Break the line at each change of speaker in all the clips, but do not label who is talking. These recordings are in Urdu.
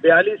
42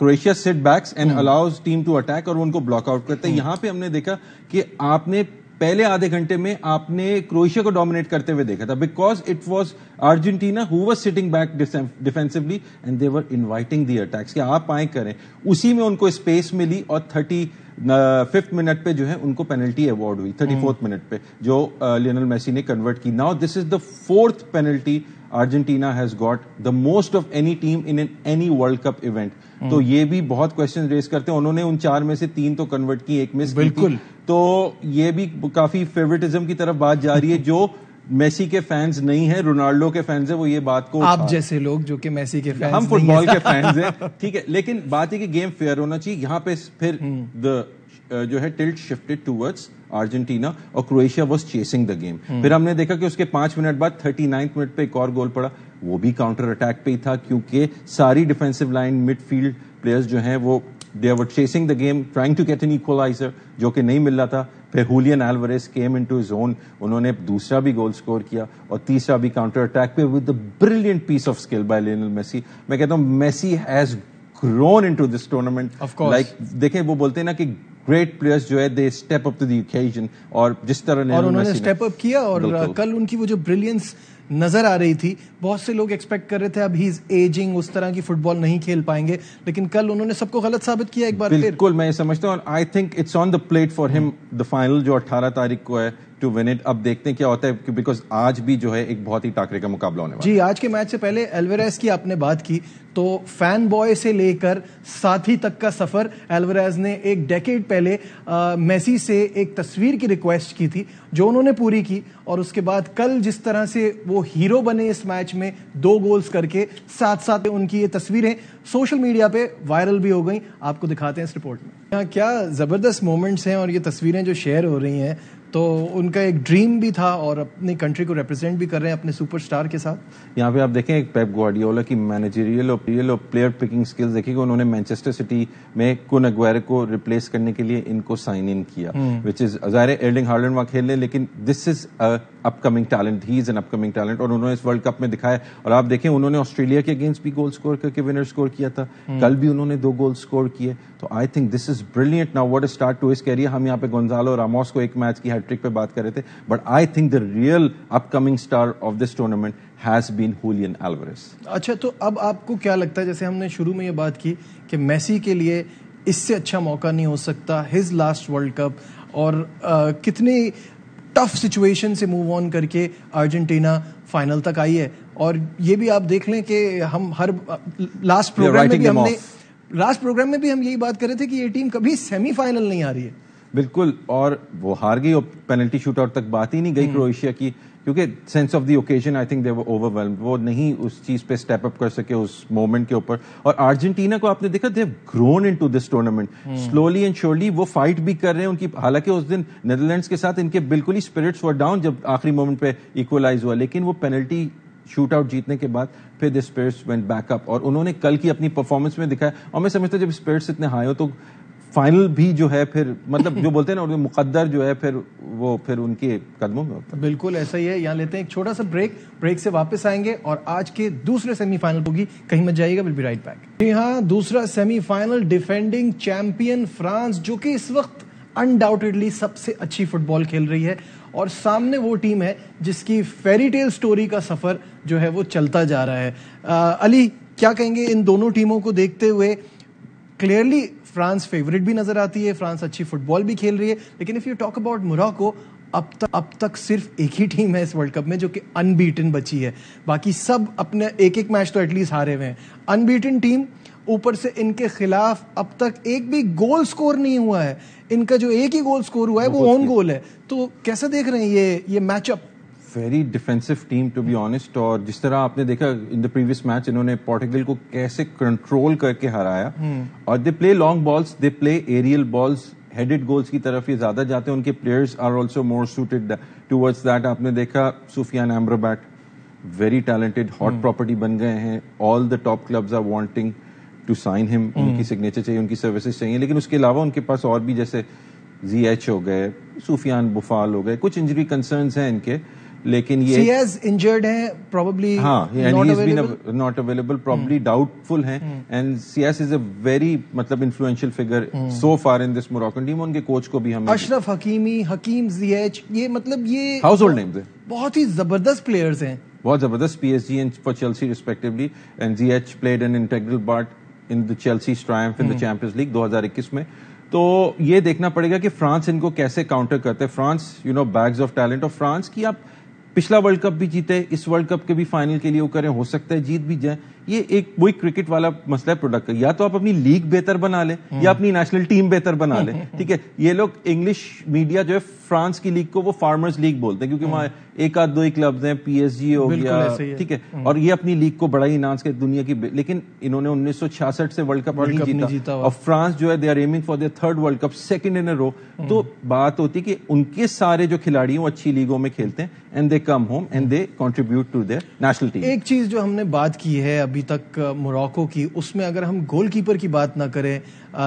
Croatia sit backs and allows team to attack, اور ان کو بلاک آؤٹ کرتا ہے. یہاں پہ ہم نے دیکھا کہ آپ نے پہلے آدھے گھنٹے میں آپ نے کروشیا کو ڈومینیٹ کرتے ہوئے دیکھا تھا, because it was Argentina who was sitting back defensively and they were inviting the attacks کہ آپ آئیں کریں. اسی میں ان کو اسپیس ملی اور 35 منٹ پہ جو ہے ان کو پینلٹی ایوارڈ ہوئی, 34 منٹ پہ, جو لیونل میسی نے کنورٹ کی. Now this is the 4th penalty Argentina has got, the most of any team in any World Cup event. تو یہ بھی بہت کوشچن ریز کرتے ہیں. انہوں نے ان 4 میں سے 3 تو کنورٹ کی, ایک مس کی تھی. تو یہ بھی کافی فیوریٹزم کی طرف بات جا رہی ہے. جو میسی کے فینز نہیں ہیں, رونالڈو کے فینز ہیں, وہ یہ بات کو,
آپ جیسے لوگ جو کہ میسی کے فینز,
ہم فٹ بال کے فینز ہیں, ٹھیک ہے, لیکن بات ہے کہ گیم فیئر ہونا چاہیے. یہاں پہ پھر جو ہے ٹلٹ شفٹڈ ٹوورڈز ارجنٹینا اور کروشیا واز چیسنگ دا گیم. پھر ہم نے دیکھا کہ اس کے 5 منٹ بعد 39 منٹ پہ ایک اور گول پڑا, وہ بھی کاؤنٹر اٹیک پہ ہی تھا, کیونکہ ساری defensive line mid field players جو ہیں وہ they were chasing the game, trying to get an equalizer, جو کہ نہیں مل رہا تھا. پھر ہولیان الوریز came into his own, انہوں نے دوسرا بھی گول سکور کیا اور تیسرا بھی کاؤنٹر اٹیک پہ with a brilliant piece of skill by Lionel Messi. میں کہتا ہوں Messi has grown into this tournament.
Of course.
Like دیکھیں وہ بولتے ہیں نا کہ گریٹ پلیئرز جو ہے they step up to the occasion, اور جس طرح
اور انہوں نے اسٹیپ اپ کیا. اور کل ان کی وہ جو بریلینس نظر آ رہی تھی, بہت سے لوگ ایکسپیکٹ کر رہے تھے اب ہی از ایجنگ, اس طرح کی فٹ بال نہیں کھیل پائیں گے, لیکن کل انہوں نے سب کو غلط ثابت کیا ایک بار پھر.
بالکل میں یہ سمجھتا ہوں, I think it's on the plate for him the final جو 18 تاریخ کو ہے ٹو ون اٹ. اب دیکھتے ہیں کیا ہوتا ہے, بیکاز آج بھی جو ہے ایک بہت ہی ٹاکرے کا مقابلہ ہونے والا ہے.
جی, آج کے میچ سے پہلے الویراز کی آپ نے بات کی, تو فین بوائے سے لے کر ساتھی تک کا سفر. الویراز نے ایک ڈیکیڈ پہلے میسی سے ایک تصویر کی ریکویسٹ کی تھی جو انہوں نے پوری کی, اور اس کے بعد کل جس طرح سے وہ ہیرو بنے اس میچ میں 2 گولز کر کے, ساتھ ساتھ ان کی یہ تصویریں سوشل میڈیا پہ وائرل بھی ہو گئیں. آپ کو دکھاتے ہیں اس رپورٹ میں. یہاں کیا زبردست مومنٹس ہیں, اور یہ تصویریں جو شیئر ہو رہی ہیں, تو ان کا ایک ڈریم بھی تھا اور اپنی کنٹری کو ریپرزینٹ بھی کر رہے ہیں اپنے سپر سٹار کے ساتھ.
یہاں پہ آپ دیکھیں ایک پیپ گواردیولا کی مینیجریل اور پلیئر پکنگ سکلز دیکھیں کہ انہوں نے مانچسٹر سٹی میں کن اگویرو کو ریپلیس کرنے کے لیے ان کو سائن ان کیا, وچ از ظاہر ایرلنگ ہالینڈ وہاں کھیل لیں, لیکن this is upcoming talent, he is an upcoming talent, اور انہوں نے اس ورلڈ کپ میں دکھایا. اور آپ دیکھیں انہوں نے آسٹریلیا کے اگینسٹ بھی گول سکور کر کے ونر سکور کیا تھا, کل بھی انہوں نے 2 گول سکور کیے. تو I think this is brilliant. Now what start to his career. ہم یہاں پہ گونزالو راموس کو ایک میچ کی ہیٹ ٹرک پہ بات کر رہے تھے, but I think the real upcoming star of this tournament has been Julian Alvarez.
اچھا, تو اب آپ کو کیا لگتا ہے, جیسے ہم نے شروع میں یہ بات کی کہ میسی کے لیے اس سے اچھا موقع نہیں ہو سکتا, ہز لاسٹ ورلڈ کپ, اور کتنی ٹف سچویشن سے موو آن کر کے ارجنٹینا فائنل تک آئی ہے. اور یہ بھی آپ دیکھ لیں کہ ہم ہر لاسٹ پروگرام میں بھی ہم یہی بات کر رہے تھے کہ یہ ٹیم کبھی سیمی فائنل نہیں آ رہی ہے.
بالکل, اور وہ ہار گئی, اور پینلٹی شوٹ آؤٹ تک بات ہی نہیں گئی کروشیا کی, کیونکہ sense of the occasion I think they were overwhelmed, وہ نہیں اس چیز پہ اسٹیپ اپ کر سکے اس مومنٹ کے اوپر. اور ارجنٹینا کو آپ نے دیکھا they have grown into this tournament slowly and surely. وہ فائٹ بھی کر رہے ہیں ان کی, حالانکہ اس دن نیدرلینڈس کے ساتھ ان کے بالکل ہی اسپرٹس ور ڈاؤن جب آخری مومنٹ پہ ایکولائز ہوا, لیکن وہ پینلٹی شوٹ آؤٹ جیتنے کے بعد پھر دی اسپرٹس وینٹ بیک اپ, اور انہوں نے کل کی اپنی پرفارمنس میں دکھایا. اور میں سمجھتا ہوں جب اسپرٹس اتنے ہائی ہو تو فائنل بھی جو ہے پھر مطلب جو بولتے ہیں نا مقدر جو ہے پھر وہ پھر ان کے قدموں میں ہوتا ہے.
بالکل ایسا ہی ہے. یہاں لیتے ہیں ایک چھوٹا سا بریک سے واپس آئیں گے اور آج کے دوسرے سیمی فائنل ہوگی, کہیں مت جائیے گا, ول بی رائٹ بیک. جی ہاں, دوسرا semi final defending champion France, جو کہ اس وقت انڈاؤٹڈلی سب سے اچھی فٹ بال کھیل رہی ہے, اور سامنے وہ ٹیم ہے جس کی فیری ٹیل سٹوری کا سفر جو ہے وہ چلتا جا رہا ہے. علی, کیا کہیں گے ان دونوں ٹیموں کو دیکھتے ہوئے؟ کلیئرلی فرانس فیوریٹ بھی نظر آتی ہے, فرانس اچھی فٹ بال بھی کھیل رہی ہے, لیکن اف یو ٹاک اباؤٹ موراکو, اب تک صرف ایک ہی ٹیم ہے اس ورلڈ کپ میں جو کہ ان بیٹن بچی ہے. باقی سب اپنے ایک میچ تو ایٹ لیسٹ ہارے ہوئے ہیں. ان بیٹن ٹیم, اوپر سے ان کے خلاف اب تک ایک بھی گول سکور نہیں ہوا ہے. ان کا جو ایک ہی گول سکور ہوا ہے وہ اون گول ہے. تو کیسے دیکھ رہے ہیں یہ match up?
Very defensive team to be honest, اور جس طرح آپ نے دیکھا ان دا پریویس میچ انہوں نے پورٹوگل کو کیسے کنٹرول کر کے ہرایا, اور they play long balls, they play aerial balls, headed goals کی طرف یہ زیادہ جاتے ہیں. ان کے players are also more suited towards that. آپ نے دیکھا Sofyan Amrabat, very talented, hot property بن گئے ہیں. All the top clubs are wanting to sign him, ان کی سگنیچر چاہیے, ان کی سروسز چاہیے. لیکن اس کے علاوہ ان کے پاس اور بھی جیسے زی ایچ ہو گئے, سفیان بوفال ہو گئے, کچھ انجری کنسرنز ہیں ان کے, لیکن یہ
سیاز انجرڈ ہیں probably
not available, probably doubtful ہیں, and Sias is a very مطلب influential figure so far in this Moroccan team. ان کے کوچ کو بھی ہمیں
اشرف حکیمی, حکیم زیچ, یہ مطلب یہ
ہاؤس ہولڈ نیمز ہیں,
بہت ہی زبردست پلیئرز ہیں,
بہت زبردست, PSG and for Chelsea respectively, and Ziyech played an integral part in the Chelsea's triumph in the Champions League 2021 میں. تو یہ دیکھنا پڑے گا کہ فرانس ان کو کیسے کاؤنٹر کرتے ہیں. فرانس بیگز آف ٹیلنٹ, اور فرانس کی آپ پچھلا ورلڈ کپ بھی جیتے, اس ورلڈ کپ کے بھی فائنل کے لیے وہ کریں, ہو سکتا ہے جیت بھی جائیں. یہ ایک وہی کرکٹ والا مسئلہ ہے پروڈکٹ کا, یا تو آپ اپنی لیگ بہتر بنا لیں یا اپنی نیشنل ٹیم بہتر بنا لیں. ٹھیک ہے, یہ لوگ انگلش میڈیا جو ہے فرانس کی لیگ کو وہ فارمرز لیگ بولتے ہیں, کیونکہ وہاں ایک آدھ دو ہی کلبز ہیں, PSG ہو گیا, ٹھیک ہے, اور یہ اپنی لیگ کو بڑا ہی انہانس کر دنیا کی, لیکن انہوں نے 1966 سے ورلڈ کپ نہیں جیتا, اور فرانس جو ہے they are aiming for their third World Cup, second in a row. تو بات ہوتی کہ ان کے سارے جو کھلاڑی ہیں وہ اچھی لیگوں میں کھیلتے ہیں, and they come home and they contribute to their national team.
ایک چیز جو ہم نے بات کی ہے ابھی تک موراکو کی, اس میں اگر ہم گول کیپر کی بات نہ کریں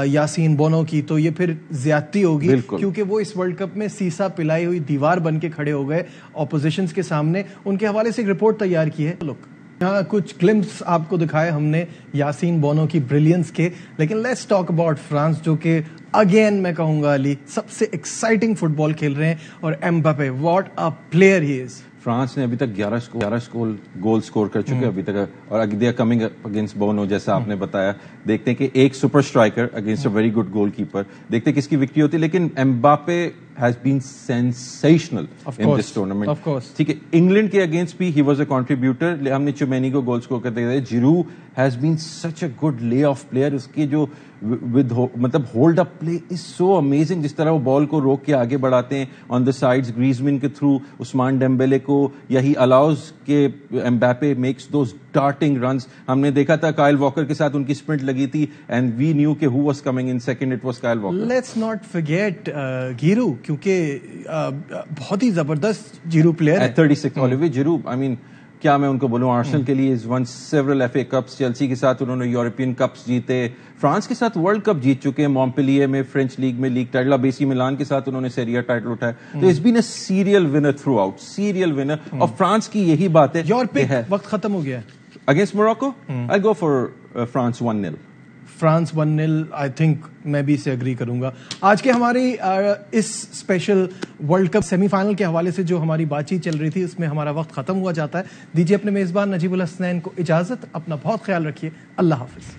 یاسین بونو کی, تو یہ پھر زیادتی ہوگی, کیونکہ وہ اس ورلڈ کپ میں سیسا پلائی ہوئی دیوار بن کے کھڑے ہو گئے اپوزیشنز کے سامنے. ان کے حوالے سے ایک رپورٹ تیار کی ہے, لک یہاں کچھ گلمپس آپ کو دکھائے ہم نے یاسین بونو کی بریلینس کے. لیکن لیٹس ٹاک اباؤٹ فرانس, جو کہ اگین میں کہوں گا علی سب سے ایکسائٹنگ فٹ بال کھیل رہے ہیں, اور Mbappe what a player he is.
France نے ابھی تک 11 گول سکور کر چکے ابھی تک, اور they are coming against Bono, جیسا آپ نے بتایا. دیکھتے ہیں کہ ایک super striker against a very good goalkeeper, دیکھتے ہیں کس کی وکٹری ہوتی ہے. لیکن ایمباپے has been sensational in this tournament.
Of course.
ٹھیک ہے, انگلینڈ کے اگینسٹ بھی he was a contributor. ہم نے چومینی کو گول سکور کرتے ہوئے, zero has been such a good lay off player. اس کی جو مطلب ہولڈ اپ پلے از سو امیزنگ, جس طرح وہ بال کو روک کے آگے بڑھاتے ہیں آن دا سائڈز, گریزمن کے تھرو, عثمان ڈیمبیلے کو, یا ہی الاؤز کہ ایمباپے میکس دوز ڈارٹنگ رنز. ہم نے دیکھا تھا کائل واکر کے ساتھ ان کی اسپرنٹ لگی تھی, اینڈ وی نیو کہ who was coming in second, it was Kyle Walker.
Let's not forget گیرو, کیونکہ بہت ہی زبردست جیرو پلیئر ہے.
36 اولیویے جیرو, آئی مین کیا میں ان کو بولوں, آرسنل کے لیے از ون سیورل ایف اے کپس, چیلسی کے ساتھ انہوں نے یورپین کپس جیتے, فرانس کے ساتھ ورلڈ کپ جیت چکے ہیں, مونپلیے میں فرینچ لیگ میں لیگ ٹائٹل, اب AC میلان کے ساتھ انہوں نے سیری آ ٹائٹل اٹھایا. تو it's been a serial winner throughout, serial winner. اور فرانس کی یہی بات ہے,
یور پک وقت ختم ہو گیا ہے.
Against Morocco I go for France 1-0.
France 1-0, I think میں بھی اسے اگری کروں گا. آج کے ہماری اس special World Cup semi final کے حوالے سے جو ہماری بات چیت چل رہی تھی, اس میں ہمارا وقت ختم ہوا جاتا ہے. دیجیے اپنے میزبان نجیب الحسنین کو اجازت, اپنا بہت خیال رکھیے, اللہ حافظ.